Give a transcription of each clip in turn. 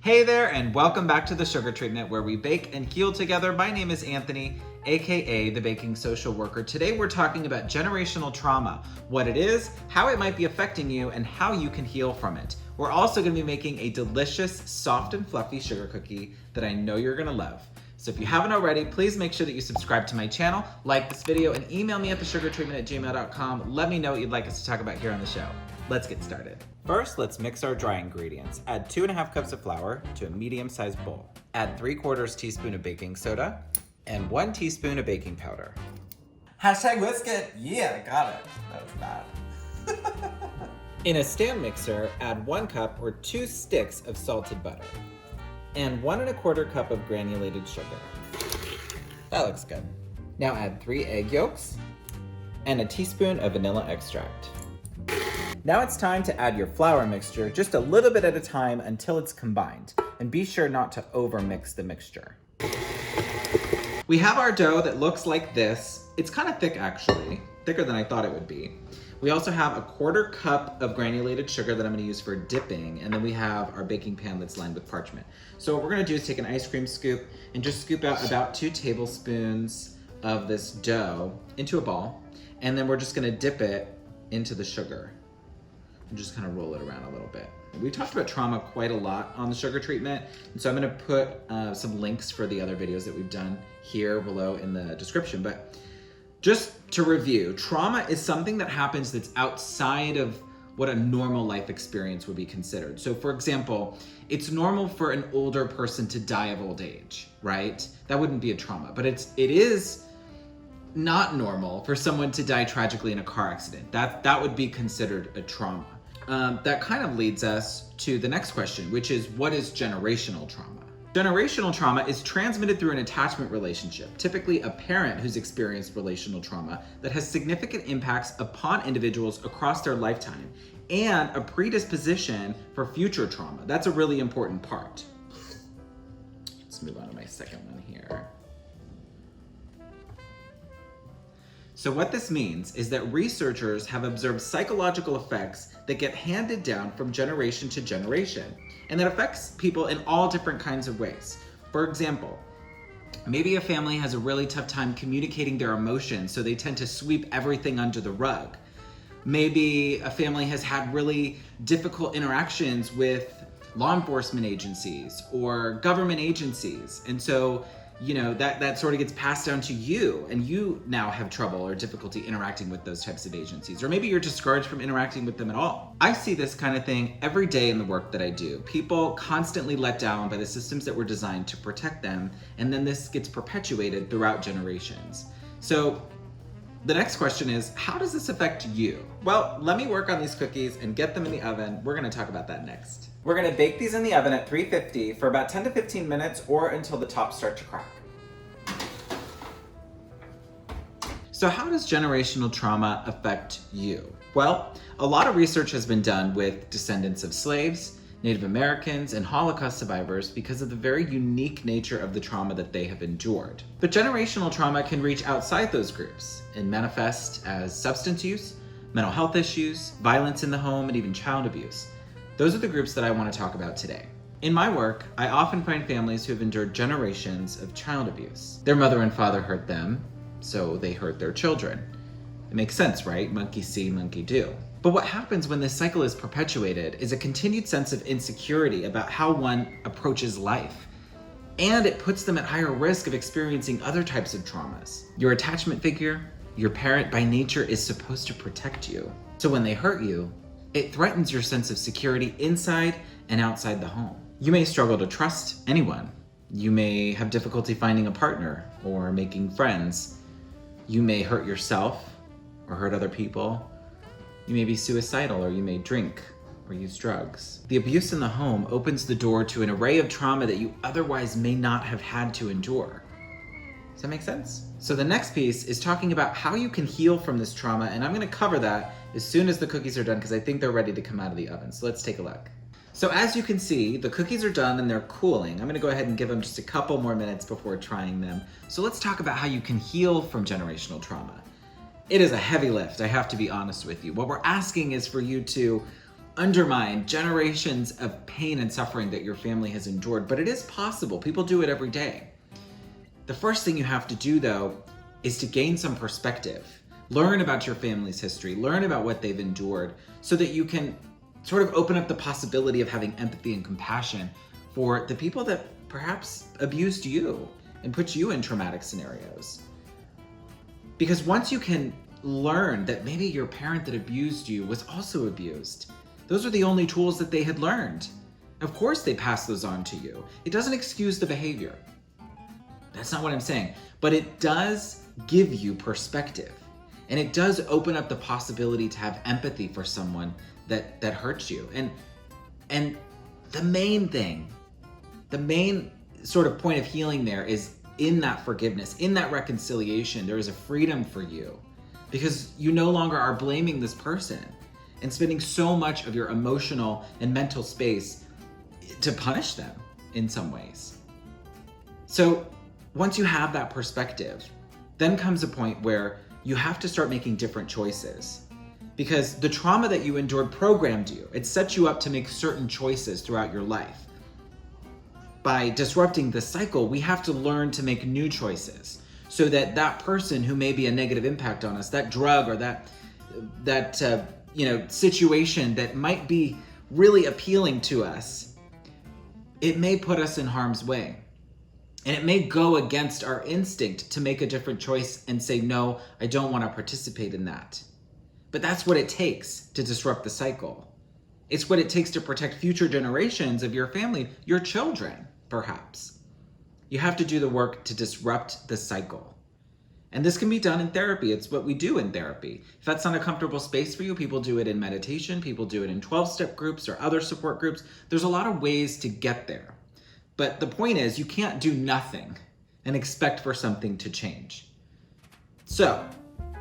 Hey there, and welcome back to the Sugar Treatment, where we bake and heal together. My name is Anthony, aka the Baking Social Worker. Today we're talking about generational trauma, what it is, how it might be affecting you, and how you can heal from it. We're also going to be making a delicious, soft and fluffy sugar cookie that I know you're going to love. So if you haven't already, please make sure that you subscribe to my channel, like this video, and email me at thesugartreatment@gmail.com. Let me know what you'd like us to talk about here on the show. Let's get started. First, let's mix our dry ingredients. Add 2.5 cups of flour to a medium-sized bowl. Add 3/4 teaspoon of baking soda and 1 teaspoon of baking powder. Hashtag whisk it. Yeah, got it. That was bad. In a stand mixer, add 1 cup or 2 sticks of salted butter and 1 1/4 cup of granulated sugar. That looks good. Now add 3 egg yolks and a teaspoon of vanilla extract. Now it's time to add your flour mixture just a little bit at a time until it's combined, and be sure not to over-mix the mixture. We have our dough that looks like this. It's kind of thick actually, thicker than I thought it would be. We also have a 1/4 cup of granulated sugar that I'm gonna use for dipping, and then we have our baking pan that's lined with parchment. So what we're gonna do is take an ice cream scoop and just scoop out about 2 tablespoons of this dough into a ball, and then we're just gonna dip it into the sugar and just kind of roll it around a little bit. We talked about trauma quite a lot on the sugar treatment, and so I'm gonna put some links for the other videos that we've done here below in the description. But just to review, trauma is something that happens that's outside of what a normal life experience would be considered. So for example, it's normal for an older person to die of old age, right? That wouldn't be a trauma, but it is not normal for someone to die tragically in a car accident. That would be considered a trauma. That kind of leads us to the next question, which is, what is generational trauma? Generational trauma is transmitted through an attachment relationship, typically a parent who's experienced relational trauma that has significant impacts upon individuals across their lifetime, and a predisposition for future trauma. That's a really important part. Let's move on to my second one here. So what this means is that researchers have observed psychological effects that get handed down from generation to generation, and that affects people in all different kinds of ways. For example, maybe a family has a really tough time communicating their emotions, so they tend to sweep everything under the rug. Maybe a family has had really difficult interactions with law enforcement agencies or government agencies, and so that sort of gets passed down to you, and you now have trouble or difficulty interacting with those types of agencies. Or maybe you're discouraged from interacting with them at all. I see this kind of thing every day in the work that I do. People constantly let down by the systems that were designed to protect them, and then this gets perpetuated throughout generations. So the next question is, how does this affect you? Well, let me work on these cookies and get them in the oven. We're gonna talk about that next. We're gonna bake these in the oven at 350 for about 10 to 15 minutes, or until the tops start to crack. So how does generational trauma affect you? Well, a lot of research has been done with descendants of slaves, Native Americans, and Holocaust survivors because of the very unique nature of the trauma that they have endured. But generational trauma can reach outside those groups and manifest as substance use, mental health issues, violence in the home, and even child abuse. Those are the groups that I want to talk about today. In my work, I often find families who have endured generations of child abuse. Their mother and father hurt them, so they hurt their children. It makes sense, right? Monkey see, monkey do. But what happens when this cycle is perpetuated is a continued sense of insecurity about how one approaches life. And it puts them at higher risk of experiencing other types of traumas. Your attachment figure, your parent by nature, is supposed to protect you. So when they hurt you, it threatens your sense of security inside and outside the home. You may struggle to trust anyone. You may have difficulty finding a partner or making friends. You may hurt yourself or hurt other people. You may be suicidal, or you may drink or use drugs. The abuse in the home opens the door to an array of trauma that you otherwise may not have had to endure. Does that make sense? So the next piece is talking about how you can heal from this trauma, and I'm gonna cover that as soon as the cookies are done because I think they're ready to come out of the oven. So let's take a look. So as you can see, the cookies are done and they're cooling. I'm gonna go ahead and give them just a couple more minutes before trying them. So let's talk about how you can heal from generational trauma. It is a heavy lift, I have to be honest with you. What we're asking is for you to undermine generations of pain and suffering that your family has endured, but it is possible. People do it every day. The first thing you have to do, though, is to gain some perspective. Learn about your family's history, learn about what they've endured, so that you can sort of open up the possibility of having empathy and compassion for the people that perhaps abused you and put you in traumatic scenarios. Because once you can learn that maybe your parent that abused you was also abused, those are the only tools that they had learned. Of course they pass those on to you. It doesn't excuse the behavior. That's not what I'm saying. But it does give you perspective. And it does open up the possibility to have empathy for someone that hurts you. And the main thing, the main sort of point of healing there is in that forgiveness, in that reconciliation, there is a freedom for you because you no longer are blaming this person and spending so much of your emotional and mental space to punish them in some ways. So once you have that perspective, then comes a point where you have to start making different choices because the trauma that you endured programmed you. It sets you up to make certain choices throughout your life. By disrupting the cycle, we have to learn to make new choices so that that person who may be a negative impact on us, that drug or that situation that might be really appealing to us, it may put us in harm's way. And it may go against our instinct to make a different choice and say, no, I don't want to participate in that. But that's what it takes to disrupt the cycle. It's what it takes to protect future generations of your family, your children, perhaps. You have to do the work to disrupt the cycle. And this can be done in therapy. It's what we do in therapy. If that's not a comfortable space for you, people do it in meditation, people do it in 12-step groups or other support groups. There's a lot of ways to get there. But the point is, you can't do nothing and expect for something to change. So,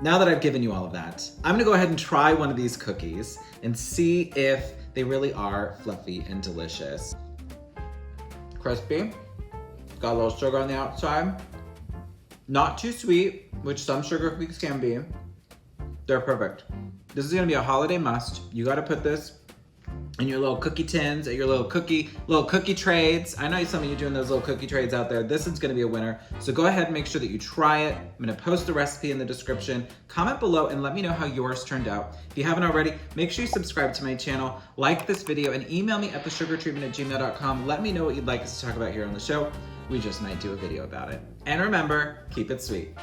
now that I've given you all of that, I'm gonna go ahead and try one of these cookies and see if they really are fluffy and delicious. Crispy, got a little sugar on the outside. Not too sweet, which some sugar cookies can be. They're perfect. This is gonna be a holiday must. You gotta put this in your little cookie tins, at your little cookie trades. I know some of you doing those little cookie trades out there. This is gonna be a winner. So go ahead and make sure that you try it. I'm gonna post the recipe in the description. Comment below and let me know how yours turned out. If you haven't already, make sure you subscribe to my channel, like this video, and email me at thesugartreatment@gmail.com. Let me know what you'd like us to talk about here on the show. We just might do a video about it. And remember, keep it sweet.